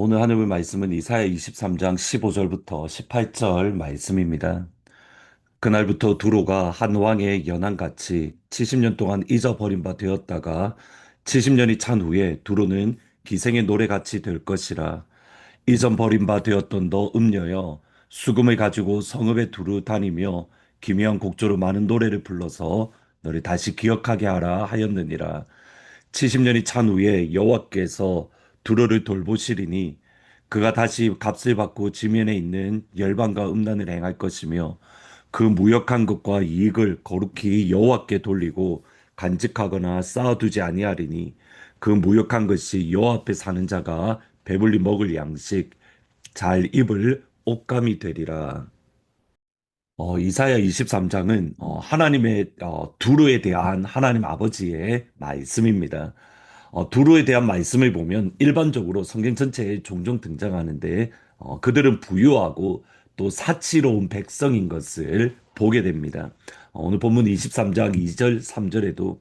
오늘 하늘 말씀은 이사야 23장 15절부터 18절 말씀입니다. 그날부터 두로가 한 왕의 연한같이 70년 동안 잊어버린 바 되었다가 70년이 찬 후에 두로는 기생의 노래같이 될 것이라. 이전 버린 바 되었던 너 음녀여, 수금을 가지고 성읍에 두루 다니며 기묘한 곡조로 많은 노래를 불러서 너를 다시 기억하게 하라 하였느니라. 70년이 찬 후에 여호와께서 두로를 돌보시리니 그가 다시 값을 받고 지면에 있는 열방과 음란을 행할 것이며 그 무역한 것과 이익을 거룩히 여호와께 돌리고 간직하거나 쌓아두지 아니하리니 그 무역한 것이 여호와 앞에 사는 자가 배불리 먹을 양식 잘 입을 옷감이 되리라. 이사야 23장은 하나님의 두루에 대한 하나님 아버지의 말씀입니다. 두루에 대한 말씀을 보면 일반적으로 성경 전체에 종종 등장하는데 그들은 부유하고 또 사치로운 백성인 것을 보게 됩니다. 오늘 본문 23장 2절 3절에도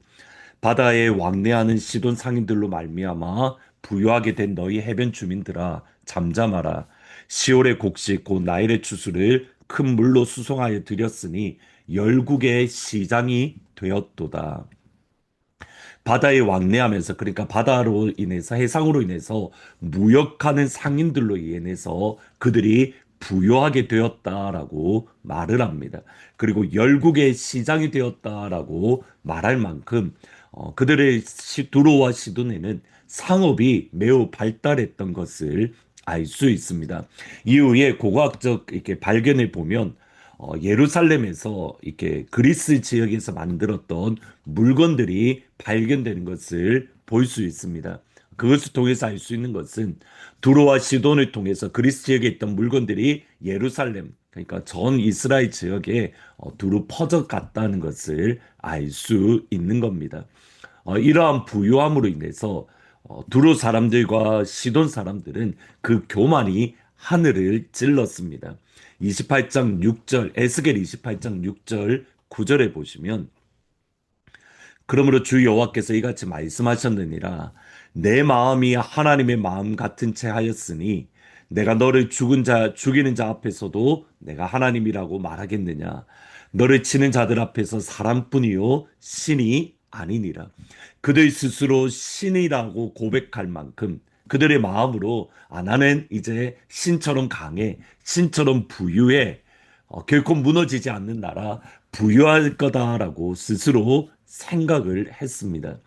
바다에 왕래하는 시돈 상인들로 말미암아 부유하게 된 너희 해변 주민들아 잠잠하라. 시올의 곡식 곧 나일의 추수를 큰 물로 수송하여 드렸으니 열국의 시장이 되었도다. 바다에 왕래하면서, 그러니까 바다로 인해서 해상으로 인해서 무역하는 상인들로 인해서 그들이 부유하게 되었다라고 말을 합니다. 그리고 열국의 시장이 되었다라고 말할 만큼 그들의 두로와 시돈에는 상업이 매우 발달했던 것을 알 수 있습니다. 이후에 고고학적 이렇게 발견을 보면 예루살렘에서 이렇게 그리스 지역에서 만들었던 물건들이 발견되는 것을 볼 수 있습니다. 그것을 통해서 알 수 있는 것은 두로와 시돈을 통해서 그리스 지역에 있던 물건들이 예루살렘, 그러니까 전 이스라엘 지역에 두루 퍼져갔다는 것을 알 수 있는 겁니다. 이러한 부유함으로 인해서 두로 사람들과 시돈 사람들은 그 교만이 하늘을 찔렀습니다. 28장 6절, 에스겔 28장 6절 9절에 보시면 그러므로 주 여호와께서 이같이 말씀하셨느니라. 내 마음이 하나님의 마음 같은 채 하였으니 내가 너를 죽이는 자 앞에서도 내가 하나님이라고 말하겠느냐. 너를 치는 자들 앞에서 사람뿐이요 신이 아니니라. 그들 스스로 신이라고 고백할 만큼 그들의 마음으로 나는 이제 신처럼 강해, 신처럼 부유해, 결코 무너지지 않는 나라, 부유할 거다라고 스스로 생각을 했습니다.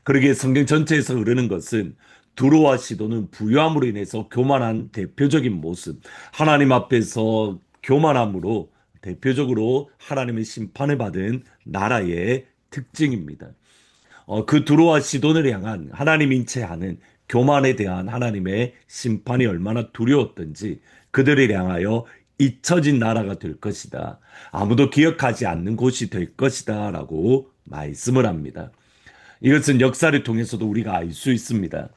그러기에 성경 전체에서 흐르는 것은 두로와 시도는 부유함으로 인해서 교만한 대표적인 모습, 하나님 앞에서 교만함으로 대표적으로 하나님의 심판을 받은 나라의 특징입니다. 그 두로와 시돈을 향한 하나님 인체하는 교만에 대한 하나님의 심판이 얼마나 두려웠던지 그들을 향하여 잊혀진 나라가 될 것이다. 아무도 기억하지 않는 곳이 될 것이다. 라고 말씀을 합니다. 이것은 역사를 통해서도 우리가 알 수 있습니다.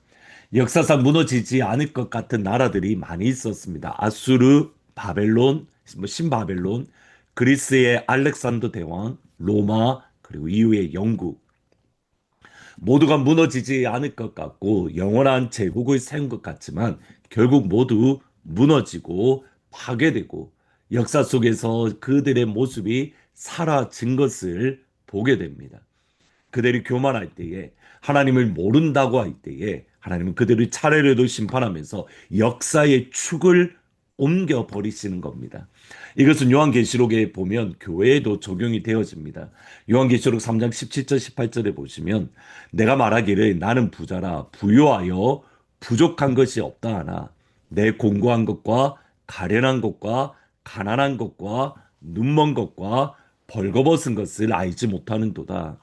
역사상 무너지지 않을 것 같은 나라들이 많이 있었습니다. 아수르, 바벨론, 신바벨론, 그리스의 알렉산더 대왕, 로마, 그리고 이후에 영국. 모두가 무너지지 않을 것 같고 영원한 제국을 세운 것 같지만 결국 모두 무너지고 파괴되고 역사 속에서 그들의 모습이 사라진 것을 보게 됩니다. 그들이 교만할 때에 하나님을 모른다고 할 때에 하나님은 그들을 차례로도 심판하면서 역사의 축을 옮겨 버리시는 겁니다. 이것은 요한계시록에 보면 교회에도 적용이 되어집니다. 요한계시록 3장 17절 18절에 보시면 내가 말하기를 나는 부자라 부요하여 부족한 것이 없다 하나 내 공고한 것과 가련한 것과 가난한 것과 눈먼 것과 벌거벗은 것을 알지 못하는도다.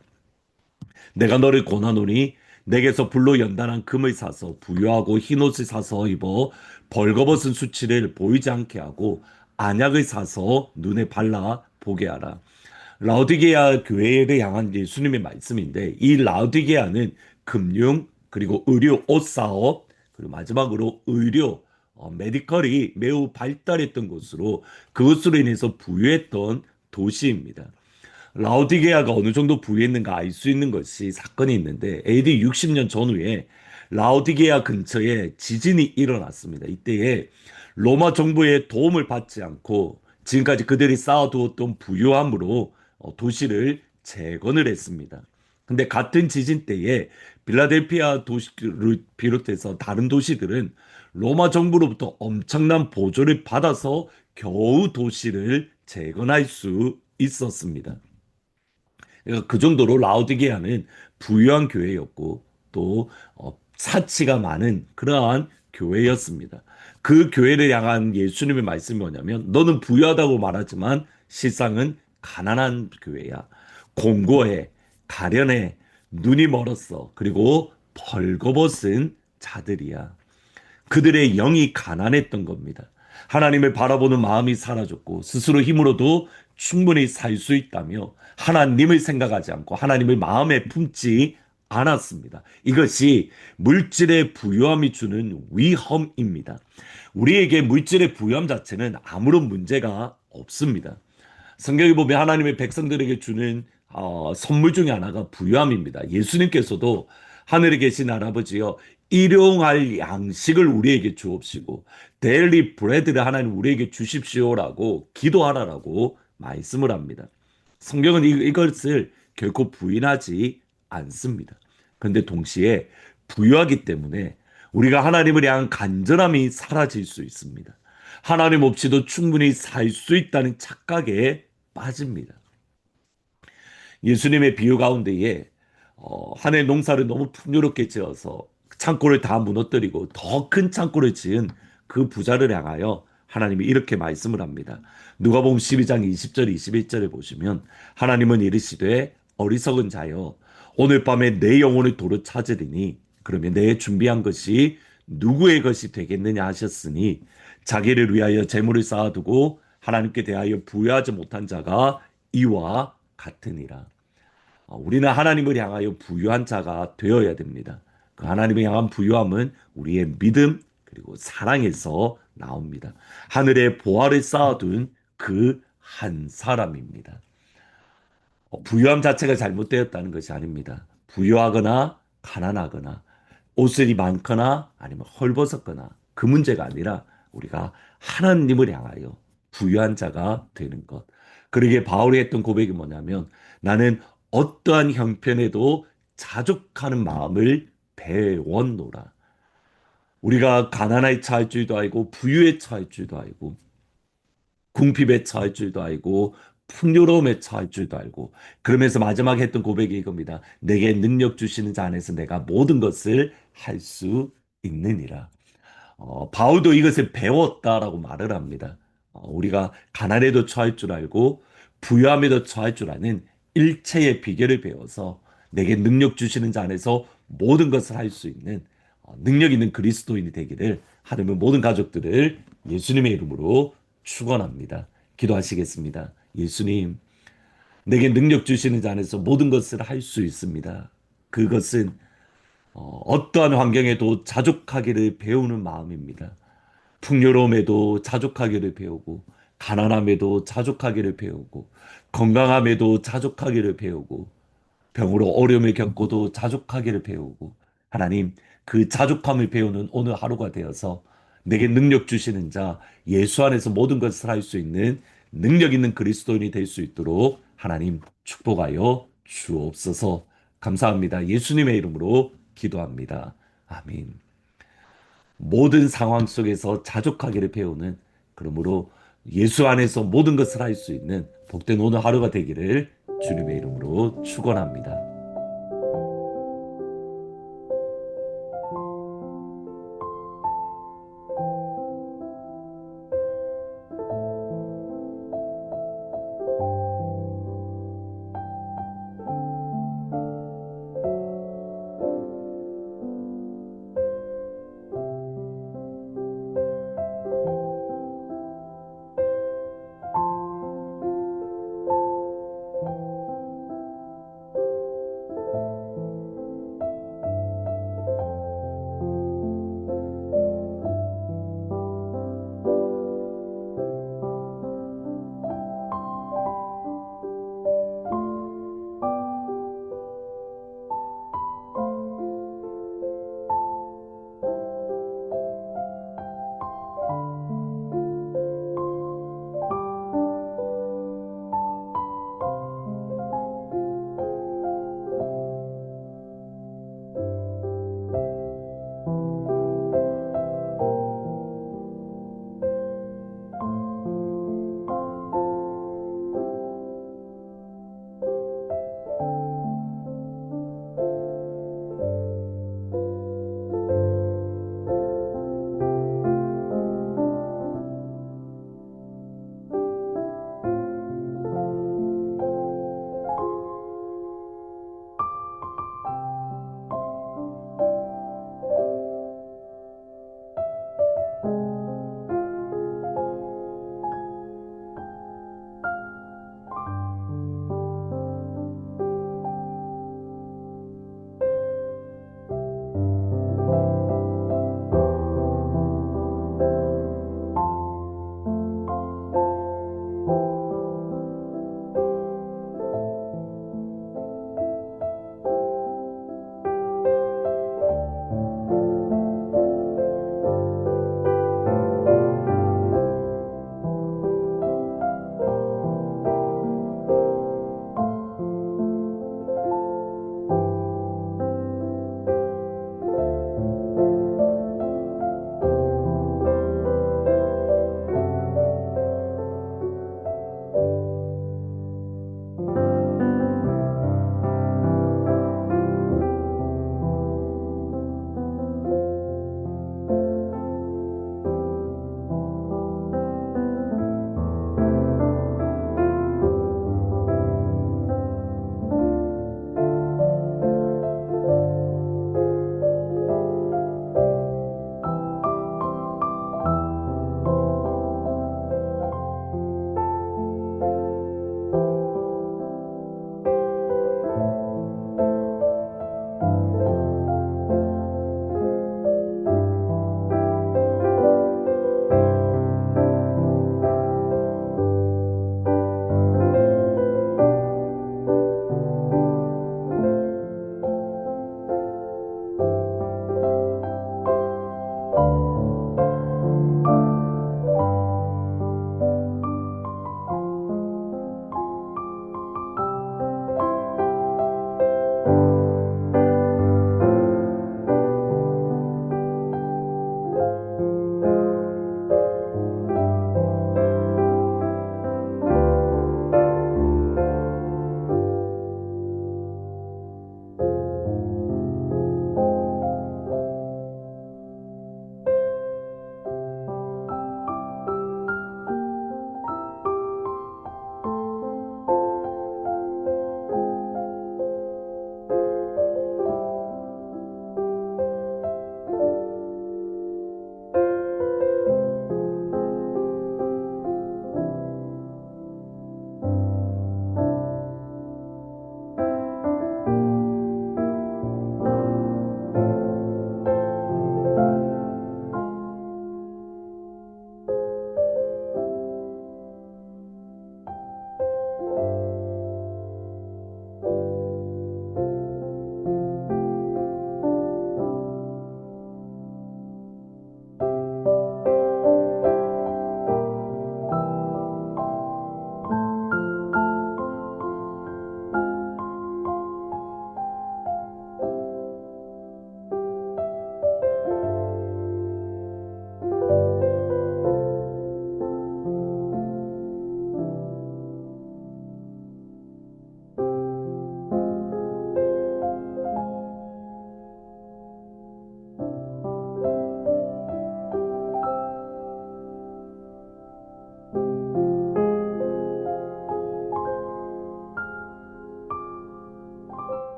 내가 너를 권하노니 내게서 불로 연단한 금을 사서 부유하고 흰옷을 사서 입어 벌거벗은 수치를 보이지 않게 하고 안약을 사서 눈에 발라 보게 하라. 라오디게아 교회를 향한 예수님의 말씀인데 이 라오디게아는 금융 그리고 의료 옷 사업 그리고 마지막으로 의료 메디컬이 매우 발달했던 곳으로 그것으로 인해서 부유했던 도시입니다. 라오디게아가 어느 정도 부유했는가 알 수 있는 것이 사건이 있는데 AD 60년 전후에 라오디게아 근처에 지진이 일어났습니다. 이때에 로마 정부의 도움을 받지 않고 지금까지 그들이 쌓아두었던 부유함으로 도시를 재건을 했습니다. 근데 같은 지진 때에 빌라델피아 도시를 비롯해서 다른 도시들은 로마 정부로부터 엄청난 보조를 받아서 겨우 도시를 재건할 수 있었습니다. 그러니까 그 정도로 라우디게아는 부유한 교회였고 또 사치가 많은 그러한 교회였습니다. 그 교회를 향한 예수님의 말씀이 뭐냐면 너는 부유하다고 말하지만 실상은 가난한 교회야. 공고해, 가련해, 눈이 멀었어. 그리고 벌거벗은 자들이야. 그들의 영이 가난했던 겁니다. 하나님을 바라보는 마음이 사라졌고 스스로 힘으로도 충분히 살 수 있다며 하나님을 생각하지 않고 하나님을 마음에 품지 않았습니다. 이것이 물질의 부유함이 주는 위험입니다. 우리에게 물질의 부유함 자체는 아무런 문제가 없습니다. 성경에 보면 하나님의 백성들에게 주는 선물 중에 하나가 부유함입니다. 예수님께서도 하늘에 계신 할아버지여 일용할 양식을 우리에게 주옵시고 데일리 브레드를 하나님 우리에게 주십시오라고 기도하라라고 말씀을 합니다. 성경은 이것을 결코 부인하지 않습니다. 그런데 동시에 부유하기 때문에 우리가 하나님을 향한 간절함이 사라질 수 있습니다. 하나님 없이도 충분히 살 수 있다는 착각에 빠집니다. 예수님의 비유 가운데에 한해 농사를 너무 풍요롭게 지어서 창고를 다 무너뜨리고 더 큰 창고를 지은 그 부자를 향하여 하나님이 이렇게 말씀을 합니다. 누가복음 12장 20절 21절에 보시면 하나님은 이르시되 어리석은 자여 오늘 밤에 내 영혼을 도로 찾으리니 그러면 내 준비한 것이 누구의 것이 되겠느냐 하셨으니 자기를 위하여 재물을 쌓아두고 하나님께 대하여 부여하지 못한 자가 이와 같으니라. 우리는 하나님을 향하여 부유한 자가 되어야 됩니다. 그 하나님을 향한 부유함은 우리의 믿음 그리고 사랑에서 나옵니다. 하늘에 보화를 쌓아둔 그 한 사람입니다. 부유함 자체가 잘못되었다는 것이 아닙니다. 부유하거나 가난하거나 옷이 많거나 아니면 헐벗었거나 그 문제가 아니라 우리가 하나님을 향하여 부유한 자가 되는 것. 그러기에 바울이 했던 고백이 뭐냐면 나는 어떠한 형편에도 자족하는 마음을 배웠노라. 우리가 가난에 처할 줄도 알고 부유에 처할 줄도 알고 궁핍에 처할 줄도 알고 풍요로움에 처할 줄도 알고 그러면서 마지막에 했던 고백이 이겁니다. 내게 능력 주시는 자 안에서 내가 모든 것을 할 수 있느니라. 바울도 이것을 배웠다라고 말을 합니다. 우리가 가난에도 처할 줄 알고 부유함에도 처할 줄 아는 일체의 비결을 배워서 내게 능력 주시는 자 안에서 모든 것을 할 수 있는 능력 있는 그리스도인이 되기를 하나님은 모든 가족들을 예수님의 이름으로 축원합니다. 기도하시겠습니다. 예수님, 내게 능력 주시는 자 안에서 모든 것을 할 수 있습니다. 그것은 어떠한 환경에도 자족하기를 배우는 마음입니다. 풍요로움에도 자족하기를 배우고, 가난함에도 자족하기를 배우고, 건강함에도 자족하기를 배우고, 병으로 어려움을 겪고도 자족하기를 배우고, 하나님, 그 자족함을 배우는 오늘 하루가 되어서 내게 능력 주시는 자, 예수 안에서 모든 것을 할 수 있는 능력 있는 그리스도인이 될 수 있도록 하나님 축복하여 주옵소서. 감사합니다. 예수님의 이름으로 기도합니다. 아멘. 모든 상황 속에서 자족하기를 배우는 그러므로 예수 안에서 모든 것을 할 수 있는 복된 오늘 하루가 되기를 주님의 이름으로 축원합니다.